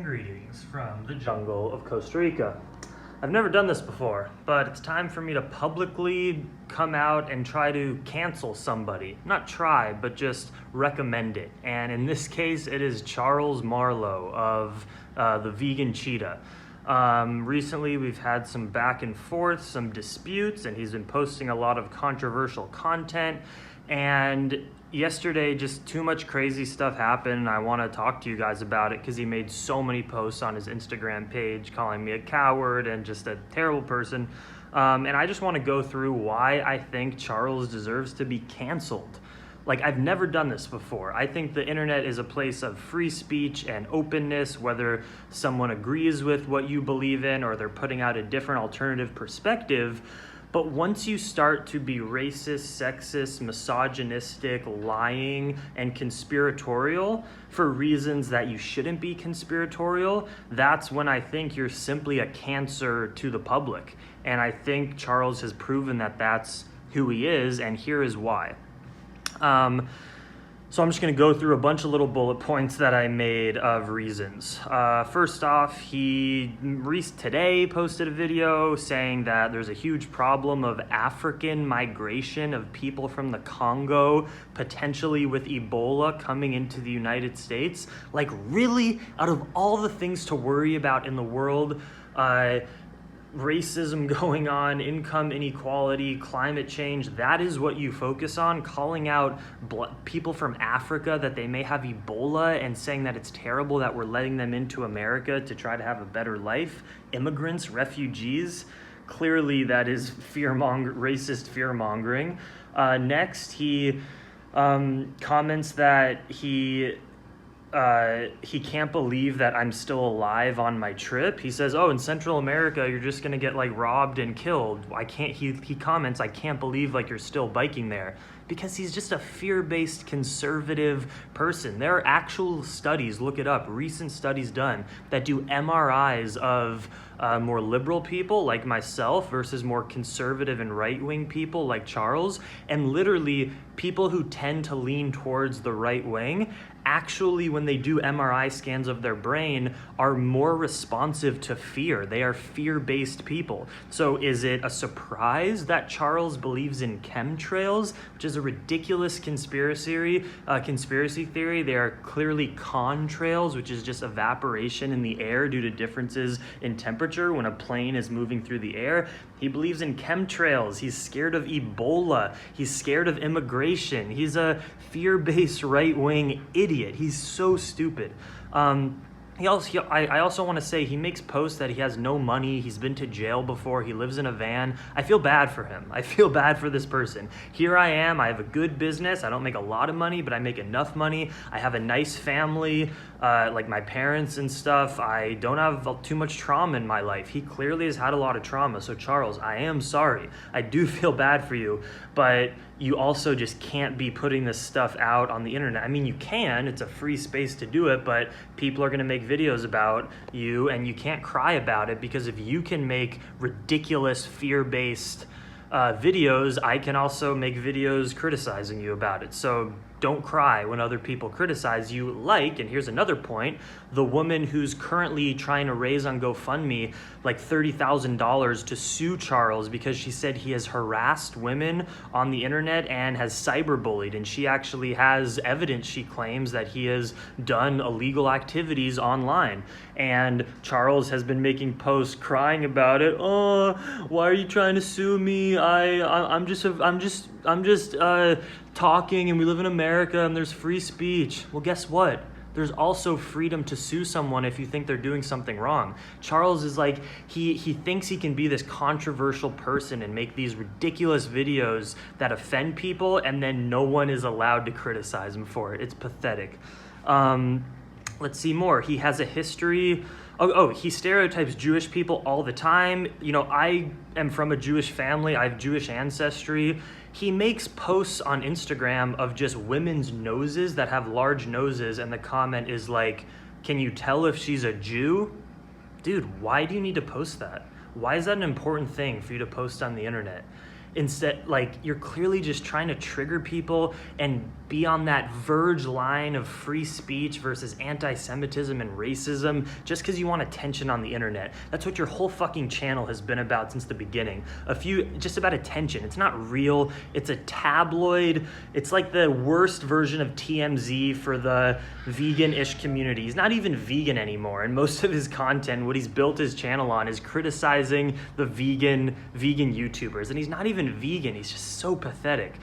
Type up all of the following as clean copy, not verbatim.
Greetings from the jungle of Costa Rica. I've never done this before, but it's time for me to publicly come out and try to cancel somebody. Not try, but just recommend it. And in this case, it is Charles Marlowe of the vegan Cheetah. Recently, we've had some back and forth, some disputes, and he's been posting a lot of controversial content. And yesterday, just too much crazy stuff happened, and I want to talk to you guys about it because he made so many posts on his Instagram page calling me a coward and just a terrible person. And I just want to go through why I think Charles deserves to be canceled. Like, I've never done this before. I think the internet is a place of free speech and openness, whether someone agrees with what you believe in or they're putting out a different alternative perspective. But once you start to be racist, sexist, misogynistic, lying, and conspiratorial for reasons that you shouldn't be conspiratorial, that's when I think you're simply a cancer to the public. And I think Charles has proven that that's who he is, and here is why. So I'm just going to go through a bunch of little bullet points that I made of reasons. First off, he today posted a video saying that there's a huge problem of African migration of people from the Congo, potentially with Ebola, coming into the United States. Like, really, out of all the things to worry about in the world, racism going on, income inequality, climate change, that is what you focus on, calling out people from Africa that they may have Ebola and saying that it's terrible that we're letting them into America to try to have a better life. Immigrants, refugees, clearly that is racist fear-mongering. Next, he comments that he can't believe that I'm still alive on my trip. He says, oh, in Central America, you're just gonna get like robbed and killed. He comments, I can't believe like you're still biking there, because he's just a fear-based conservative person. There are actual studies, look it up, recent studies done that do MRIs of more liberal people like myself versus more conservative and right-wing people like Charles, and literally people who tend to lean towards the right wing actually, when they do MRI scans of their brain, are more responsive to fear. They are fear-based people. So is it a surprise that Charles believes in chemtrails, which is a ridiculous conspiracy theory? They are clearly contrails, which is just evaporation in the air due to differences in temperature when a plane is moving through the air. He believes in chemtrails. He's scared of Ebola. He's scared of immigration. He's a fear-based right-wing idiot. He's so stupid. I also want to say he makes posts that he has no money. He's been to jail before. He lives in a van. I feel bad for him. I feel bad for this person. Here I am. I have a good business. I don't make a lot of money, but I make enough money. I have a nice family, like my parents and stuff. I don't have too much trauma in my life. He clearly has had a lot of trauma. So Charles, I am sorry. I do feel bad for you, but you also just can't be putting this stuff out on the internet. I mean, you can, it's a free space to do it, but people are gonna make videos about you and you can't cry about it, because if you can make ridiculous fear-based videos, I can also make videos criticizing you about it. So don't cry when other people criticize you, like, and here's another point, the woman who's currently trying to raise on GoFundMe like $30,000 to sue Charles because she said he has harassed women on the internet and has cyberbullied, and she actually has evidence, she claims, that he has done illegal activities online. And Charles has been making posts crying about it. Oh, why are you trying to sue me? I'm just talking, and we live in America and there's free speech. Well, guess what? There's also freedom to sue someone if you think they're doing something wrong. Charles is like, he thinks he can be this controversial person and make these ridiculous videos that offend people, and then no one is allowed to criticize him for it. It's pathetic. Let's see more. He has a history. He stereotypes Jewish people all the time. You know, I am from a Jewish family. I have Jewish ancestry. He makes posts on Instagram of just women's noses that have large noses, and the comment is like, can you tell if she's a Jew? Dude, why do you need to post that? Why is that an important thing for you to post on the internet? Instead, like, you're clearly just trying to trigger people and be on that verge line of free speech versus anti-Semitism and racism just because you want attention on the internet. That's what your whole fucking channel has been about since the beginning. Just about attention. It's not real. It's a tabloid. It's like the worst version of TMZ for the vegan-ish community. He's not even vegan anymore, and most of his content, what he's built his channel on, is criticizing the vegan YouTubers, and he's not even vegan. He's just so pathetic.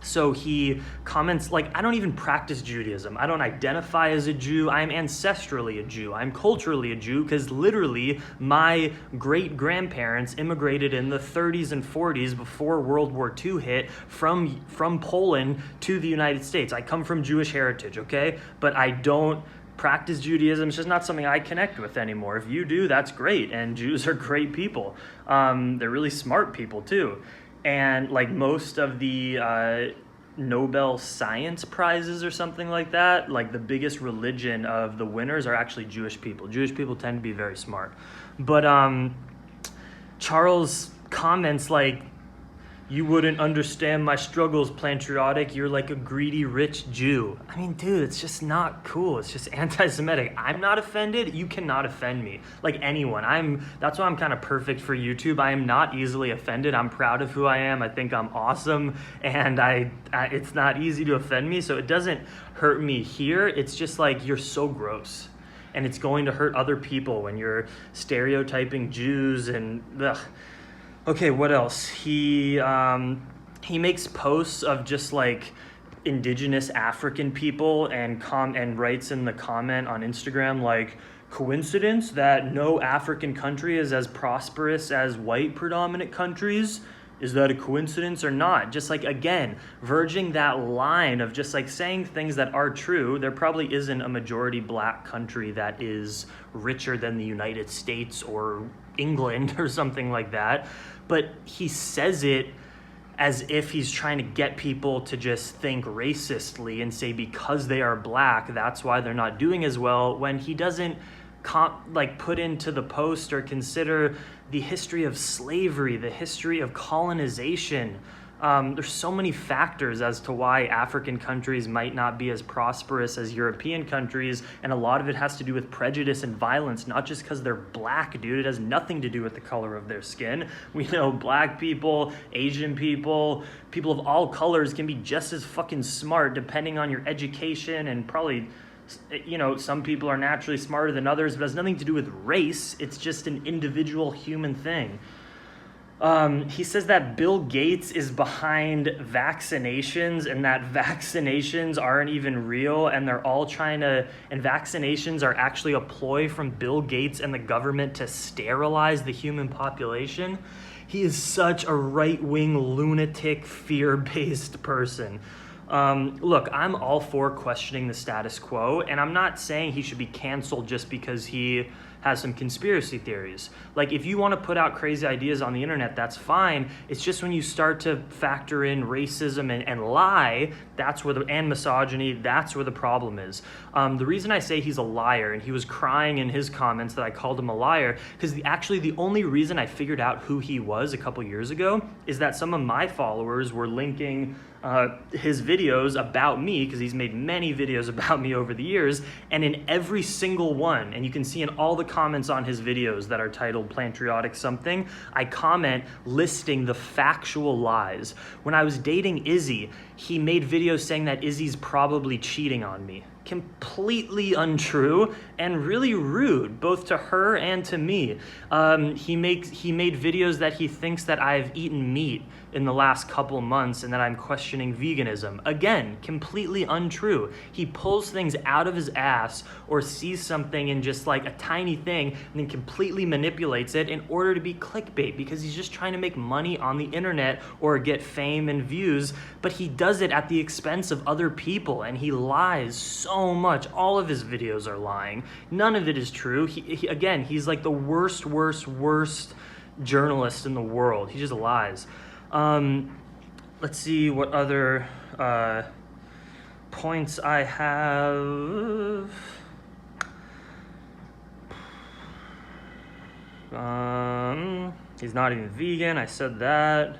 So he comments like, I don't even practice Judaism. I don't identify as a Jew. I'm ancestrally a Jew. I'm culturally a Jew because literally my great-grandparents immigrated in the 30s and 40s before World War II hit from Poland to the United States. I come from Jewish heritage, okay? But I don't practice Judaism. It's just not something I connect with anymore. If you do, that's great. And Jews are great people. They're really smart people too. And like most of the Nobel Science Prizes or something like that, like the biggest religion of the winners are actually Jewish people. Jewish people tend to be very smart. But Charles comments like, you wouldn't understand my struggles, Plantriotic. You're like a greedy rich Jew. I mean, dude, it's just not cool. It's just anti-Semitic. I'm not offended. You cannot offend me. Like anyone. That's why I'm kind of perfect for YouTube. I am not easily offended. I'm proud of who I am. I think I'm awesome. And it's not easy to offend me. So it doesn't hurt me here. It's just like, you're so gross. And it's going to hurt other people when you're stereotyping Jews and ugh. Okay, what else? He makes posts of just like indigenous African people and writes in the comment on Instagram like, coincidence that no African country is as prosperous as white predominant countries? Is that a coincidence or not? Just like, again, verging that line of just like saying things that are true. There probably isn't a majority black country that is richer than the United States or England or something like that. But he says it as if he's trying to get people to just think racistly and say because they are black, that's why they're not doing as well, when he doesn't put into the post or consider the history of slavery, the history of colonization. There's so many factors as to why African countries might not be as prosperous as European countries, and a lot of it has to do with prejudice and violence, not just because they're black, dude. It has nothing to do with the color of their skin. We know black people, Asian people, people of all colors can be just as fucking smart depending on your education, and probably, you know, some people are naturally smarter than others, but it has nothing to do with race. It's just an individual human thing. He says that Bill Gates is behind vaccinations and that vaccinations aren't even real, and they're all and vaccinations are actually a ploy from Bill Gates and the government to sterilize the human population. He is such a right-wing lunatic, fear-based person. Look, I'm all for questioning the status quo, and I'm not saying he should be canceled just because he has some conspiracy theories. Like, if you want to put out crazy ideas on the internet, that's fine. It's just when you start to factor in racism and lie, and misogyny, that's where the problem is. The reason I say he's a liar, and he was crying in his comments that I called him a liar, because the only reason I figured out who he was a couple years ago is that some of my followers were linking his videos about me, because he's made many videos about me over the years, and in every single one, and you can see in all the comments on his videos that are titled Plantriotic something, I comment listing the factual lies. When I was dating Izzy, he made videos saying that Izzy's probably cheating on me. Completely untrue and really rude, both to her and to me. He made videos that he thinks that I've eaten meat in the last couple months and that I'm questioning veganism. Again, completely untrue. He pulls things out of his ass or sees something in just like a tiny thing and then completely manipulates it in order to be clickbait, because he's just trying to make money on the internet or get fame and views, but he does it at the expense of other people, and he lies so much. All of his videos are lying. None of it is true. He's like the worst journalist in the world. He just lies. Let's see what other points I have. He's not even vegan. I said that.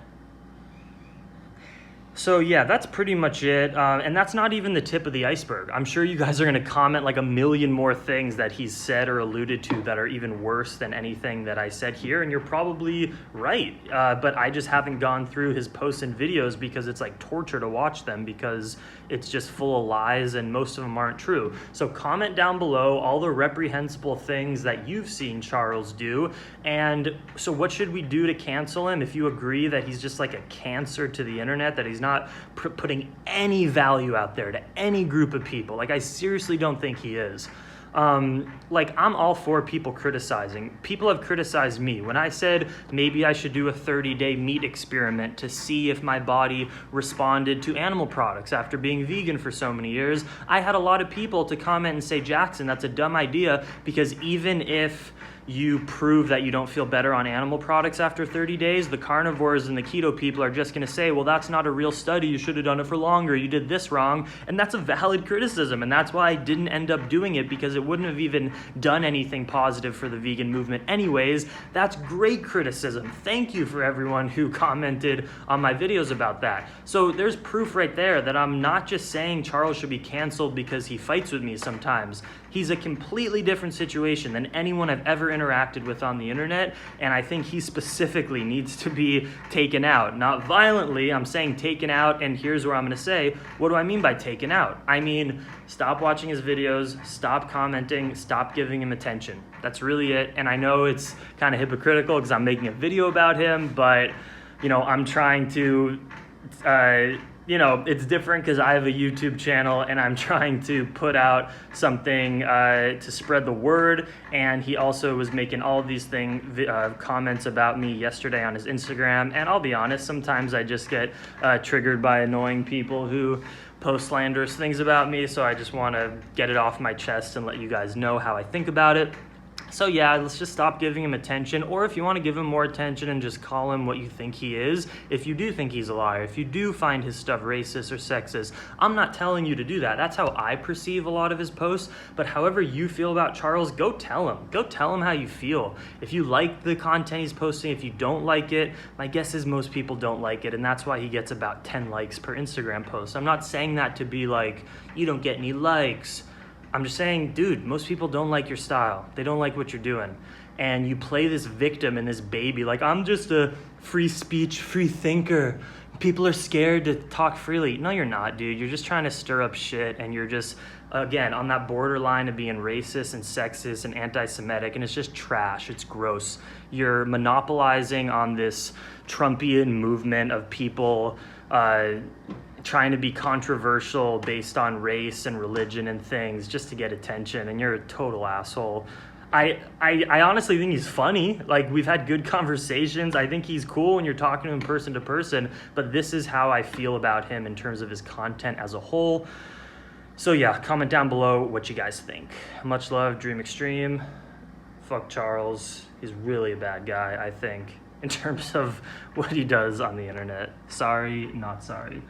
So yeah, that's pretty much it. And that's not even the tip of the iceberg. I'm sure you guys are going to comment like a million more things that he's said or alluded to that are even worse than anything that I said here. And you're probably right. But I just haven't gone through his posts and videos because it's like torture to watch them, because it's just full of lies and most of them aren't true. So comment down below all the reprehensible things that you've seen Charles do. And so what should we do to cancel him? If you agree that he's just like a cancer to the internet, that he's not putting any value out there to any group of people. Like, I seriously don't think he is. Like, I'm all for people criticizing. People have criticized me when I said maybe I should do a 30-day meat experiment to see if my body responded to animal products after being vegan for so many years. I had a lot of people to comment and say, Jackson, that's a dumb idea, because even if you prove that you don't feel better on animal products after 30 days, the carnivores and the keto people are just going to say, well, that's not a real study. You should have done it for longer. You did this wrong. And that's a valid criticism. And that's why I didn't end up doing it, because it wouldn't have even done anything positive for the vegan movement anyways. That's great criticism. Thank you for everyone who commented on my videos about that. So there's proof right there that I'm not just saying Charles should be canceled because he fights with me sometimes. He's a completely different situation than anyone I've ever interacted with on the internet, and I think he specifically needs to be taken out. Not violently, I'm saying taken out, and here's where I'm going to say, what do I mean by taken out? I mean, stop watching his videos, stop commenting, stop giving him attention. That's really it, and I know it's kind of hypocritical because I'm making a video about him, but, you know, I'm trying to... you know, it's different because I have a YouTube channel and I'm trying to put out something to spread the word. And he also was making all of these comments about me yesterday on his Instagram. And I'll be honest, sometimes I just get triggered by annoying people who post slanderous things about me. So I just want to get it off my chest and let you guys know how I think about it. So yeah, let's just stop giving him attention, or if you want to give him more attention and just call him what you think he is, if you do think he's a liar, if you do find his stuff racist or sexist, I'm not telling you to do that. That's how I perceive a lot of his posts, but however you feel about Charles, go tell him. Go tell him how you feel. If you like the content he's posting, if you don't like it, my guess is most people don't like it, and that's why he gets about 10 likes per Instagram post. I'm not saying that to be like, you don't get any likes. I'm just saying, dude, most people don't like your style. They don't like what you're doing. And you play this victim and this baby, like, I'm just a free speech, free thinker. People are scared to talk freely. No, you're not, dude. You're just trying to stir up shit, and you're just, again, on that borderline of being racist and sexist and anti-Semitic, and it's just trash. It's gross. You're monopolizing on this Trumpian movement of people trying to be controversial based on race and religion and things just to get attention, and you're a total asshole. I honestly think he's funny. Like, we've had good conversations. I think he's cool when you're talking to him person to person, but this is how I feel about him in terms of his content as a whole. So yeah, comment down below what you guys think. Much love, Dream Extreme. Fuck Charles. He's really a bad guy, I think, in terms of what he does on the internet. Sorry, not sorry.